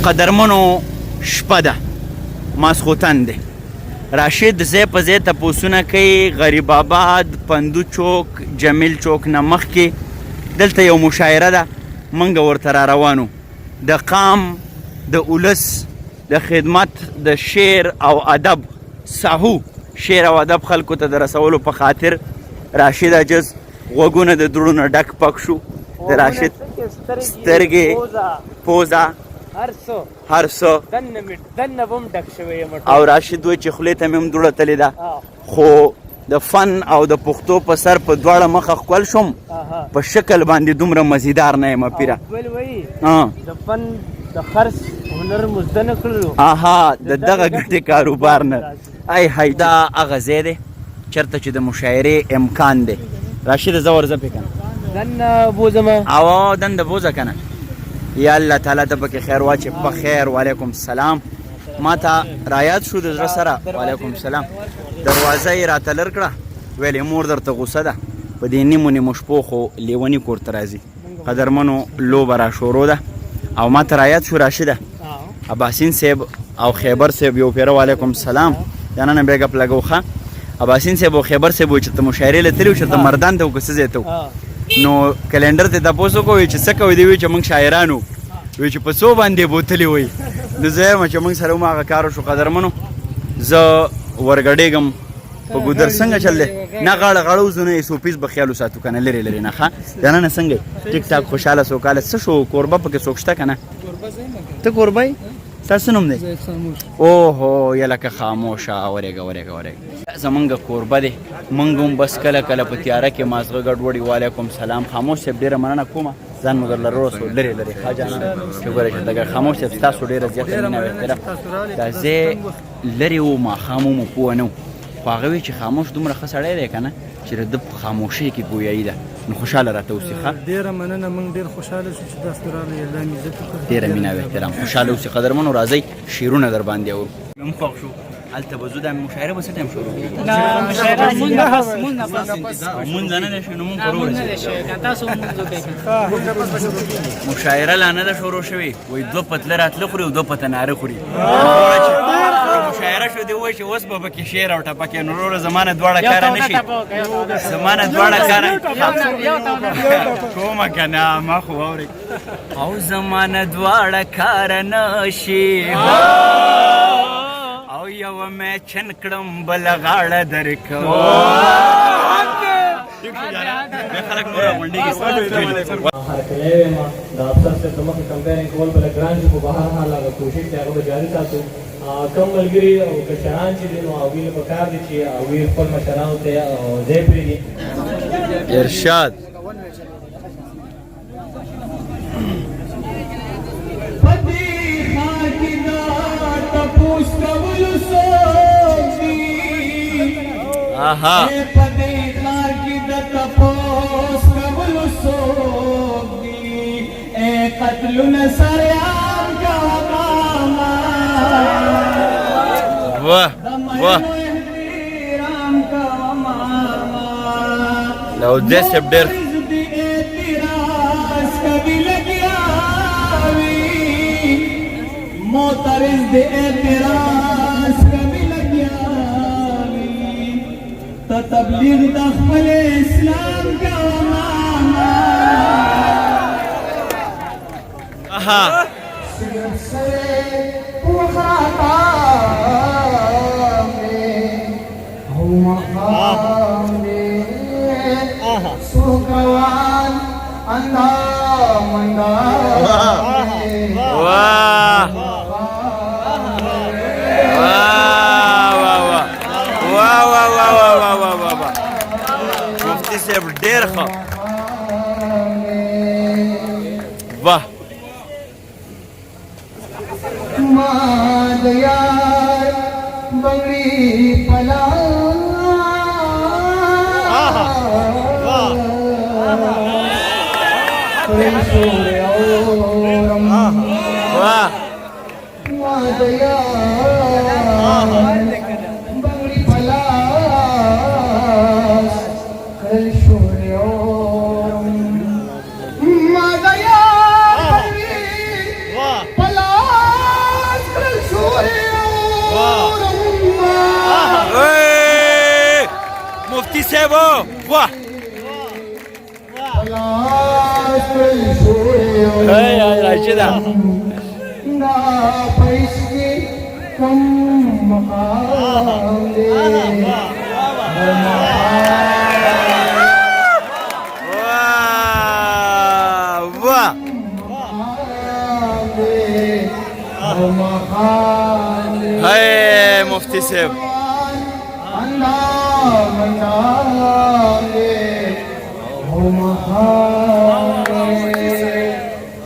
قدرمنو شپه ده ماسخوتن دی راشد ځای په ځای تپوسونه کوي غریب آباد پندو چوک جمیل چوک نه مخکې دلته یو مشاعره ده موږ ورته را روانو د قام د اولس د خدمت د شعر او ادب ساحو شعر او ادب خلکو ته د رسولو په خاطر راشد عجز غوږونه د دروڼه ډک پک شو د راشد سترګې پوزه هر څه او راشد وایي چې خولې ته مې هم دوړه تلې ده خو د فن او د پښتو په سر په دواړه مخه ښکل شوم په شکل باندې دومره مزیدار نه یم پیره آها د دغه ګټې کاروبار نه ای هی دا هغه ځای دی چېرته چې د مشاعرې امکان دی راشد زه ورځه پې که نه دننه بوځمه او دنده بوځه که نه یا الله تعالی ته پکې خیر واچې په خیر وعلیکم السلام ما ته رایاد شو د زړه سره وعلیکم السلام دروازه یې راته لر کړه ویلې مور درته غوسه ده په دې نیمو نیمو شپو خو لیوني کور ته راځي قدرمنو لوبه را شروع ده او ما ته رایاد شو راشده اباسین صاحب او خیبر صاحب یو پیره وعلیکم السلام جانانه بیګ اپ لګو ښه اباسین صاحب او خیبر صاحب وایي چې ته مشاعرې له تللي و چې ته مردان ته و که څه ځای ته نو کلندر ته تپوس وکړو چې څه کوئ دی وایي چې موږ شاعران وو وایي چې په څو باندې بوتلې وایي نو زه یم چې موږ سره هماغه کار وشو قدرمنو زه ورګډېږم په ګودر څنګه چل دی نه غاړه غاړه وځو نه سوپیس به خیال وساتو که نه لرې لرې نه ښه جانانه څنګه یې ټیک ټاک خوشحاله سوکاله څه شو کوربه پکې څوک شته که نه ته کوربه یې ستاسو نوم دی اوهو یا لکه خاموشه ورېږه ورېږه ورېږه زمونږ کوربه دی موږ هم بس کله کله په تیاره کې مازغه ګډوډي وعلیکم سلام خاموش صاحب ډېره مننه کومه ځان مو درله رورسو لرې لرې ښه جانانه شکر چې دګر خاموش صاحب ستاسو ډېره زیاته مینه او احترام دا ځای لرې و ماښام مو پوه نه و خو هغه وایي چې خاموش دومره ښه سړی دی که نه چې د ده په خاموشۍ کې ګویایي ده نو خوشحاله راته اوسې ښه ډېره مننه موږ ډېر خوشحاله شو چې تاسو راغلئ الله مو عزت وکړي ډېره مینه او احترام خوشحاله اوسې قدرمنو راځئ شعرونه در باندې اورو هم خوښ شو هلته به ځو دا مشاعره به څه ټایم شروع کړي مونځ نه دی شوی نو مونږ مشاعره لا نه ده شروع شوې وایي دوه پتله راتله خوري او دوه پتناره خوري مشاعره شو دی وایي چې اوس به پکې شعر او ټپکې نو وروره زما نه دواړه کاره نه شي زما نه دواړه کاره کومه که نه ما خو واورئ او زما نه دواړه کاره نه شي او یو مې چن کړم بله غاړه درکوم خلک نور غونډېږي هرکلی یم د افسر صاحب د مخې کمپیرینګ کول به لږ ګران شي خو به هر حال هغه کوشش دی هغه به جاري ساتو کم ملګري او کشران چې دي نو هغوی له پکار دي چې هغوی خپل مشرانو ته ځای پرېږدي ارشاد آها واہ واہ لو دې سب ډېر موترز دے اعتراض کبھی لگیاوی تا تبلیغ دخل اسلام کا ماما آہا سگر سے پوخاتا میں ہوں مقام میں سوکوان اندھا مندہ واہ مفتی صاحب ډېر ښه واه मादयार बंगड़ी पला वाह मादयार बंगड़ी पला मुफ्ती साहब वाह राशिदा वाह है मुफ्ती साहब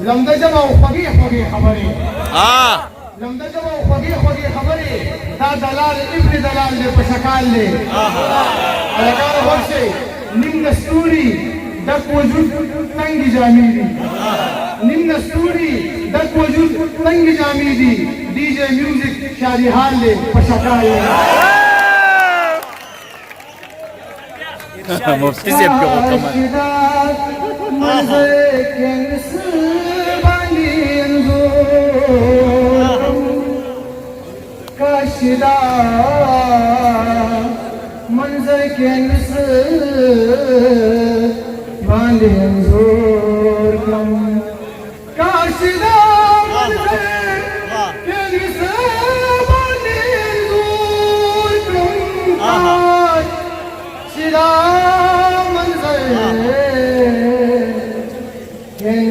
लमदा जब फगी फगी खबरी हाँ लमदा जब फगी फगी खबरी दा दलाल इब्न दलाल ले पशकाल ले अलकार वर्षे निम्न स्तूरी दक वजूद तंग जामीदी निम्न स्तूरी दक वजूद तंग जामीदी डीजे म्यूजिक शादी हाल ले पशकाल ले मुफ्ती साहब के हुक्म काशिदा मंजर के बांधे अंजूर कम काशिदा मंजर के बांधे अंजूर कम काशिदा मंजर के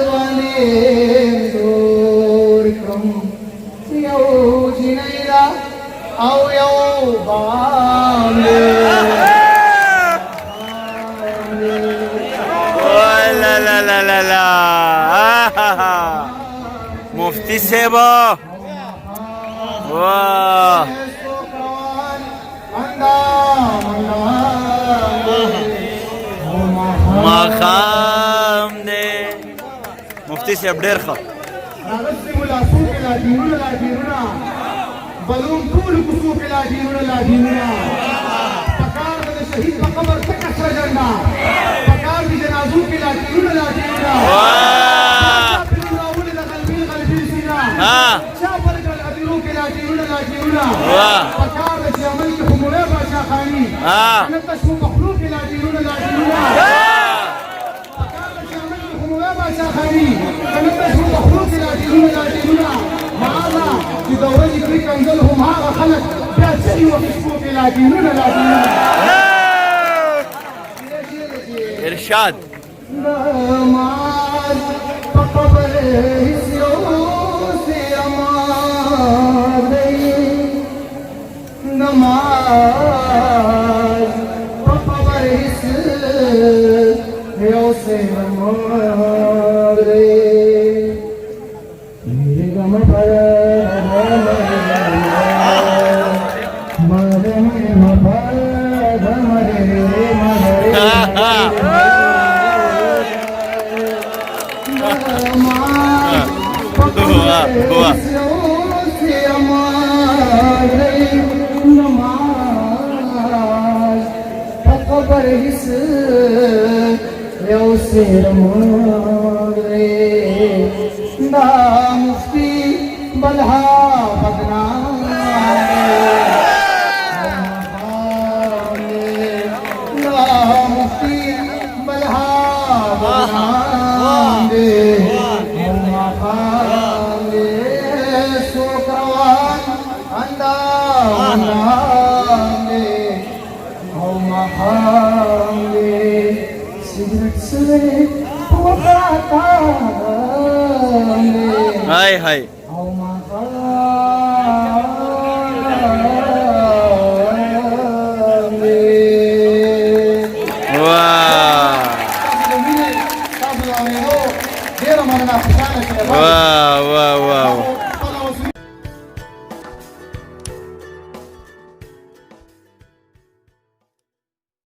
बांधे अंजूर कम Yo Jineira, au yo bande. La la la la la. मुफ्ती साहब वाह मकाम दे मुफ्ती साहब ډېر ښه نغسم الأسوق لا ديننا لا ديننا بلوم كل كسوق لا ديننا لا ديننا فكار من الشهيد بقبر تكسر جنة فكار بجنازوك لا ديننا لا ديننا ولد قلبي قلبي سنا شافر الأدروك لا ديننا لا ديننا فكار بجمالك حموليبا شاخاني أنا تشمو مخلوق لا ديننا لا ديننا فكار بجمالك حموليبا شاخاني أنا تشمو مخلوق لا ديننا لا ديننا معنا في دورة كريك أنزلهم هذا خلق بأسري وفسقوك لا ديننا لا ديننا إرشاد نماز بقبر سيوسي أمادي نماز بقبر سيوسي أمادي मेरे गम पर मरे मुफ्ती बल्हा बदनाम मुफ्ती बल्हा बदनाम दे सोकरवान अंदाम दे सिगरेट से हाय हाय ډېره مننه خوشحاله वाह वाह वाह